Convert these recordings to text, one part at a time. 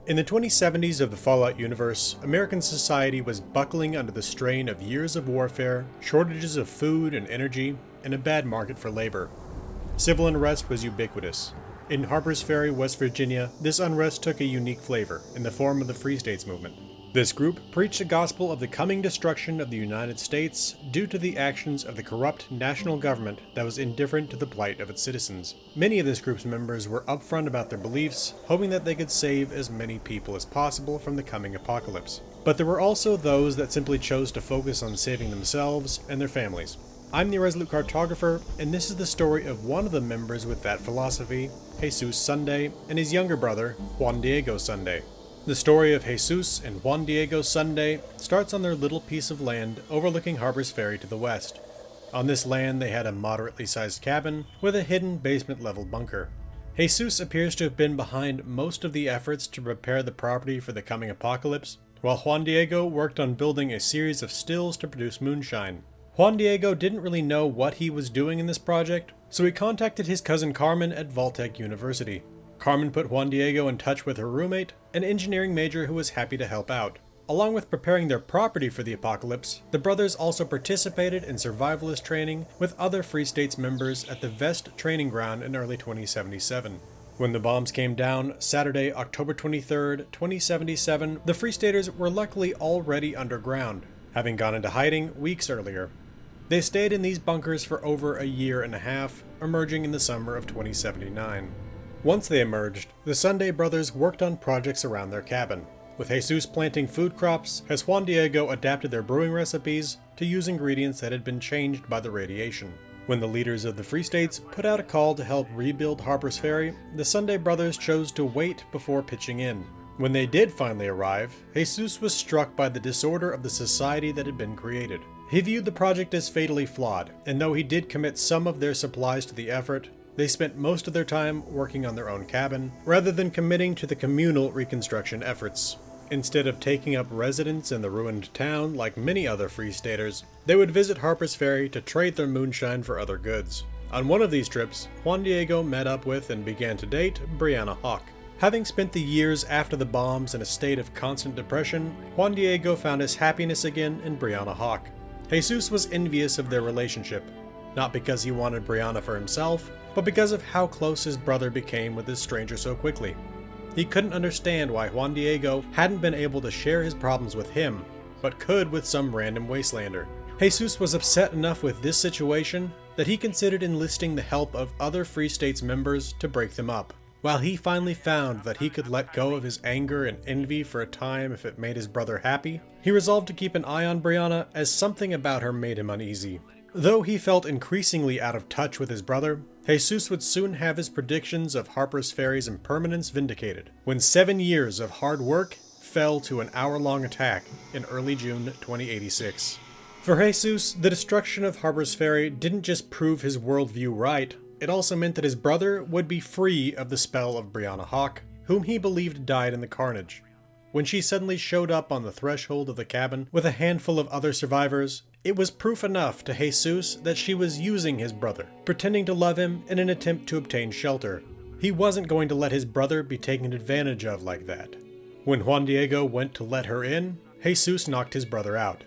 In the 2070s of the Fallout universe, American society was buckling under the strain of years of warfare, shortages of food and energy, and a bad market for labor. Civil unrest was ubiquitous. In Harpers Ferry, West Virginia, this unrest took a unique flavor in the form of the Free States movement. This group preached the gospel of the coming destruction of the United States due to the actions of the corrupt national government that was indifferent to the plight of its citizens. Many of this group's members were upfront about their beliefs, hoping that they could save as many people as possible from the coming apocalypse. But there were also those that simply chose to focus on saving themselves and their families. I'm the Irresolute Cartographer, and this is the story of one of the members with that philosophy, Jesus Sunday, and his younger brother, Juan Diego Sunday. The story of Jesus and Juan Diego Sunday starts on their little piece of land overlooking Harpers Ferry to the west. On this land they had a moderately sized cabin with a hidden basement-level bunker. Jesus appears to have been behind most of the efforts to prepare the property for the coming apocalypse, while Juan Diego worked on building a series of stills to produce moonshine. Juan Diego didn't really know what he was doing in this project, so he contacted his cousin Carmen at Valtech University. Carmen put Juan Diego in touch with her roommate, an engineering major who was happy to help out. Along with preparing their property for the apocalypse, the brothers also participated in survivalist training with other Free States members at the Vest Training Ground in early 2077. When the bombs came down, Saturday, October 23, 2077, the Free Staters were luckily already underground, having gone into hiding weeks earlier. They stayed in these bunkers for over a year and a half, emerging in the summer of 2079. Once they emerged, the Sunday brothers worked on projects around their cabin. With Jesus planting food crops, as Juan Diego adapted their brewing recipes to use ingredients that had been changed by the radiation. When the leaders of the Free States put out a call to help rebuild Harpers Ferry, the Sunday brothers chose to wait before pitching in. When they did finally arrive, Jesus was struck by the disorder of the society that had been created. He viewed the project as fatally flawed, and though he did commit some of their supplies to the effort, they spent most of their time working on their own cabin, rather than committing to the communal reconstruction efforts. Instead of taking up residence in the ruined town like many other Free Staters, they would visit Harpers Ferry to trade their moonshine for other goods. On one of these trips, Juan Diego met up with and began to date Brianna Hawk. Having spent the years after the bombs in a state of constant depression, Juan Diego found his happiness again in Brianna Hawk. Jesus was envious of their relationship, not because he wanted Brianna for himself, but because of how close his brother became with this stranger so quickly. He couldn't understand why Juan Diego hadn't been able to share his problems with him, but could with some random wastelander. Jesus was upset enough with this situation that he considered enlisting the help of other Free States members to break them up. While he finally found that he could let go of his anger and envy for a time if it made his brother happy, he resolved to keep an eye on Brianna as something about her made him uneasy. Though he felt increasingly out of touch with his brother, Jesus would soon have his predictions of Harpers Ferry's impermanence vindicated, when 7 years of hard work fell to an hour-long attack in early June 2086. For Jesus, the destruction of Harpers Ferry didn't just prove his worldview right, it also meant that his brother would be free of the spell of Brianna Hawk, whom he believed died in the carnage. When she suddenly showed up on the threshold of the cabin with a handful of other survivors, it was proof enough to Jesus that she was using his brother, pretending to love him in an attempt to obtain shelter. He wasn't going to let his brother be taken advantage of like that. When Juan Diego went to let her in, Jesus knocked his brother out.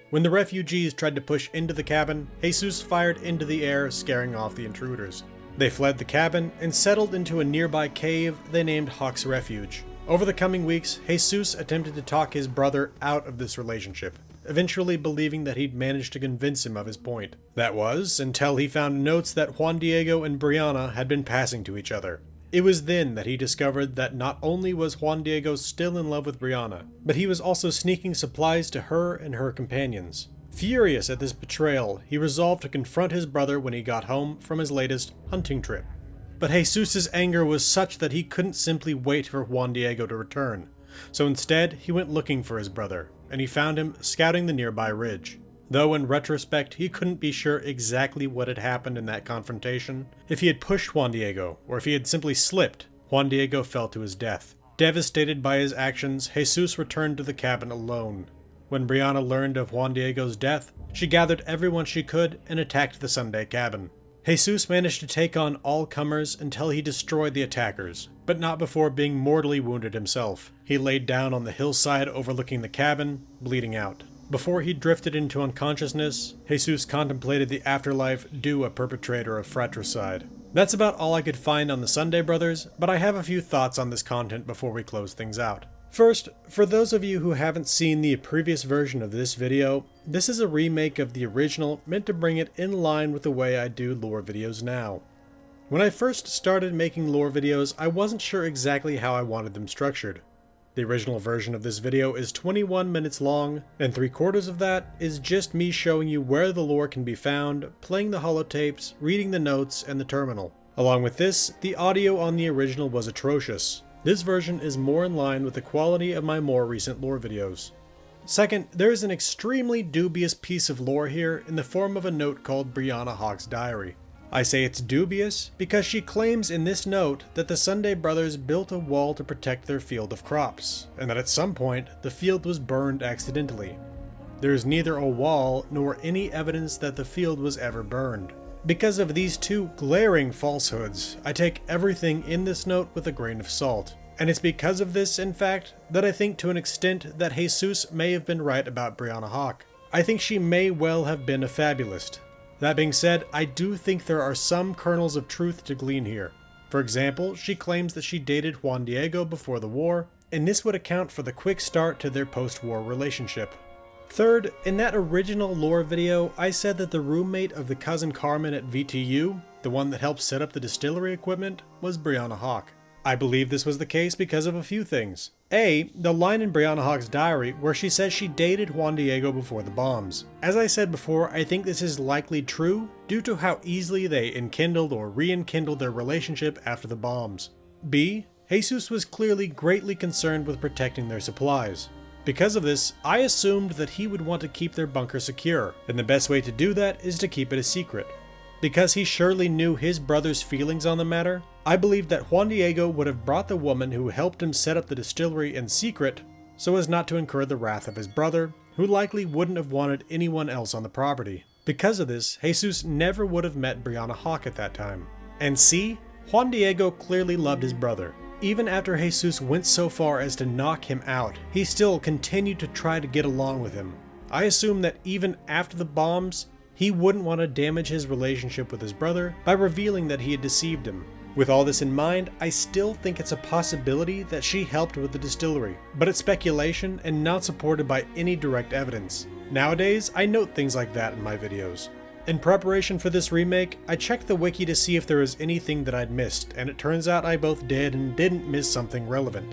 When the refugees tried to push into the cabin, Jesus fired into the air, scaring off the intruders. They fled the cabin and settled into a nearby cave they named Hawk's Refuge. Over the coming weeks, Jesus attempted to talk his brother out of this relationship, eventually believing that he'd managed to convince him of his point. That was, until he found notes that Juan Diego and Brianna had been passing to each other. It was then that he discovered that not only was Juan Diego still in love with Brianna, but he was also sneaking supplies to her and her companions. Furious at this betrayal, he resolved to confront his brother when he got home from his latest hunting trip. But Jesus' anger was such that he couldn't simply wait for Juan Diego to return, so instead he went looking for his brother, and he found him scouting the nearby ridge. Though in retrospect he couldn't be sure exactly what had happened in that confrontation. If he had pushed Juan Diego, or if he had simply slipped, Juan Diego fell to his death. Devastated by his actions, Jesus returned to the cabin alone. When Brianna learned of Juan Diego's death, she gathered everyone she could and attacked the Sunday cabin. Jesus managed to take on all comers until he destroyed the attackers, but not before being mortally wounded himself. He laid down on the hillside overlooking the cabin, bleeding out. Before he drifted into unconsciousness, Jesus contemplated the afterlife due a perpetrator of fratricide. That's about all I could find on the Sunday Brothers, but I have a few thoughts on this content before we close things out. First, for those of you who haven't seen the previous version of this video, this is a remake of the original meant to bring it in line with the way I do lore videos now. When I first started making lore videos, I wasn't sure exactly how I wanted them structured. The original version of this video is 21 minutes long, and 3/4 of that is just me showing you where the lore can be found, playing the holotapes, reading the notes, and the terminal. Along with this, the audio on the original was atrocious. This version is more in line with the quality of my more recent lore videos. Second, there is an extremely dubious piece of lore here in the form of a note called Brianna Hawk's diary. I say it's dubious because she claims in this note that the Sunday Brothers built a wall to protect their field of crops, and that at some point the field was burned accidentally. There is neither a wall nor any evidence that the field was ever burned. Because of these two glaring falsehoods, I take everything in this note with a grain of salt. And it's because of this, in fact, that I think to an extent that Jesus may have been right about Brianna Hawk. I think she may well have been a fabulist. That being said, I do think there are some kernels of truth to glean here. For example, she claims that she dated Juan Diego before the war, and this would account for the quick start to their post-war relationship. Third, in that original lore video, I said that the roommate of the cousin Carmen at VTU, the one that helped set up the distillery equipment, was Brianna Hawk. I believe this was the case because of a few things. A, the line in Brianna Hawk's diary where she says she dated Juan Diego before the bombs. As I said before, I think this is likely true due to how easily they enkindled or re-enkindled their relationship after the bombs. B, Jesus was clearly greatly concerned with protecting their supplies. Because of this, I assumed that he would want to keep their bunker secure, and the best way to do that is to keep it a secret. Because he surely knew his brother's feelings on the matter, I believe that Juan Diego would have brought the woman who helped him set up the distillery in secret so as not to incur the wrath of his brother, who likely wouldn't have wanted anyone else on the property. Because of this, Jesus never would have met Brianna Hawk at that time. And C, Juan Diego clearly loved his brother. Even after Jesus went so far as to knock him out, he still continued to try to get along with him. I assume that even after the bombs, he wouldn't want to damage his relationship with his brother by revealing that he had deceived him. With all this in mind, I still think it's a possibility that she helped with the distillery, but it's speculation and not supported by any direct evidence. Nowadays, I note things like that in my videos. In preparation for this remake, I checked the wiki to see if there was anything that I'd missed, and it turns out I both did and didn't miss something relevant.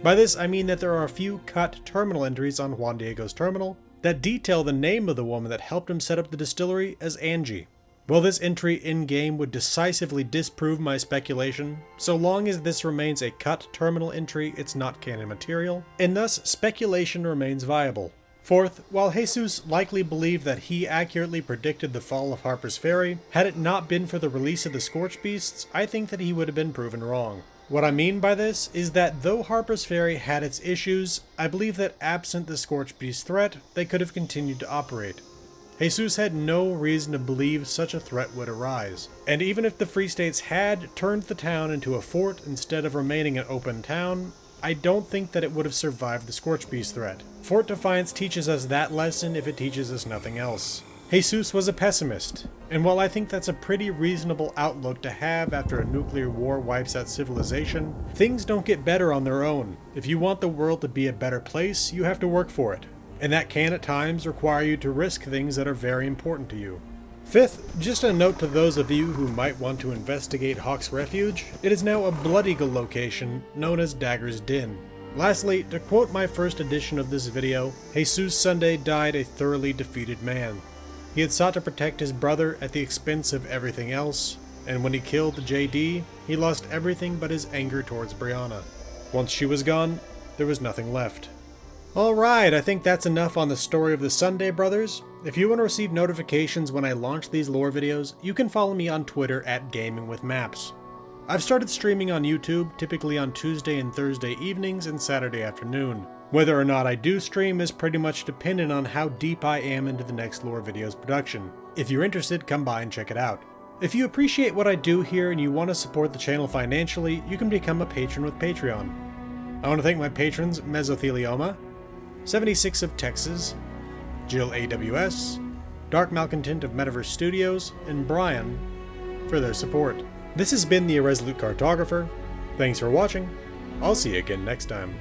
By this, I mean that there are a few cut terminal entries on Juan Diego's terminal that detail the name of the woman that helped him set up the distillery as Angie. While this entry in-game would decisively disprove my speculation, so long as this remains a cut terminal entry, it's not canon material, and thus speculation remains viable. Fourth, while Jesus likely believed that he accurately predicted the fall of Harper's Ferry, had it not been for the release of the Scorch Beasts, I think that he would have been proven wrong. What I mean by this is that though Harper's Ferry had its issues, I believe that absent the Scorch Beast threat, they could have continued to operate. Jesus had no reason to believe such a threat would arise, and even if the Free States had turned the town into a fort instead of remaining an open town, I don't think that it would have survived the Scorch Beast threat. Fort Defiance teaches us that lesson if it teaches us nothing else. Jesus was a pessimist, and while I think that's a pretty reasonable outlook to have after a nuclear war wipes out civilization, things don't get better on their own. If you want the world to be a better place, you have to work for it, and that can at times require you to risk things that are very important to you. Fifth, just a note to those of you who might want to investigate Hawk's Refuge, it is now a Blood Eagle location known as Dagger's Den. Lastly, to quote my first edition of this video, Jesus Sunday died a thoroughly defeated man. He had sought to protect his brother at the expense of everything else, and when he killed JD, he lost everything but his anger towards Brianna. Once she was gone, there was nothing left. Alright, I think that's enough on the story of the Sunday Brothers. If you want to receive notifications when I launch these lore videos, you can follow me on Twitter at GamingWithMaps. I've started streaming on YouTube, typically on Tuesday and Thursday evenings and Saturday afternoon. Whether or not I do stream is pretty much dependent on how deep I am into the next lore video's production. If you're interested, come by and check it out. If you appreciate what I do here and you want to support the channel financially, you can become a patron with Patreon. I want to thank my patrons Mesothelioma, 76 of Texas, Jill AWS, Dark Malcontent of Metaverse Studios, and Brian for their support. This has been the Irresolute Cartographer. Thanks for watching. I'll see you again next time.